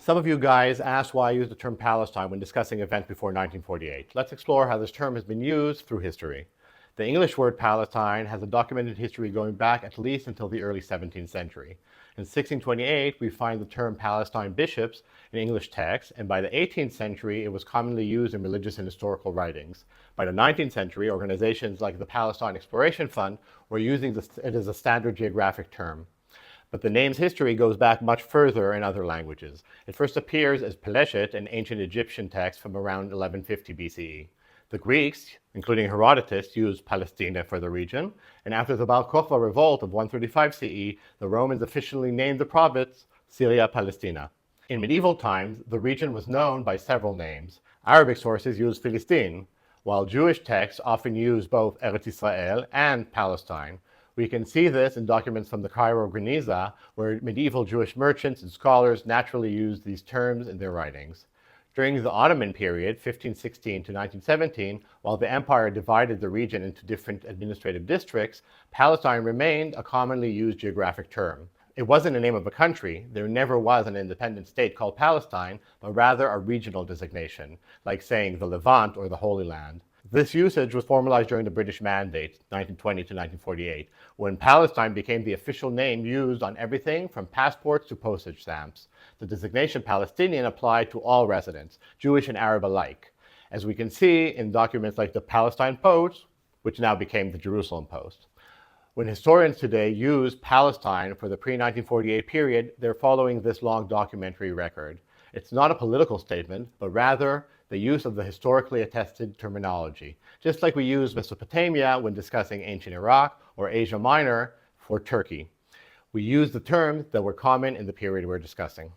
Some of you guys asked why I use the term Palestine when discussing events before 1948. Let's explore how this term has been used through history. The English word Palestine has a documented history going back at least until the early 17th century. In 1628, we find the term Palestine Bishops in English texts, and by the 18th century, it was commonly used in religious and historical writings. By the 19th century, organizations like the Palestine Exploration Fund were using it as a standard geographic term. But the name's history goes back much further in other languages. It first appears as Peleset in ancient Egyptian texts from around 1150 BCE. The Greeks, including Herodotus, used Palaistinē for the region, and after the Bar Kokhba revolt of 135 CE, the Romans officially named the province Syria Palaestina. In medieval times, the region was known by several names. Arabic sources used Philistine, while Jewish texts often used both Eretz Israel and Palestine. We can see this in documents from the Cairo Geniza, where medieval Jewish merchants and scholars naturally used these terms in their writings. During the Ottoman period, 1516 to 1917, while the empire divided the region into different administrative districts, Palestine remained a commonly used geographic term. It wasn't the name of a country. There never was an independent state called Palestine, but rather a regional designation, like saying the Levant or the Holy Land. This usage was formalized during the British Mandate, 1920 to 1948, when Palestine became the official name used on everything from passports to postage stamps. The designation Palestinian applied to all residents, Jewish and Arab alike, as we can see in documents like the Palestine Post, which now became the Jerusalem Post. When historians today use Palestine for the pre-1948 period, they're following this long documentary record. It's not a political statement, but rather the use of the historically attested terminology, just like we use Mesopotamia when discussing ancient Iraq or Asia Minor for Turkey. We use the terms that were common in the period we're discussing.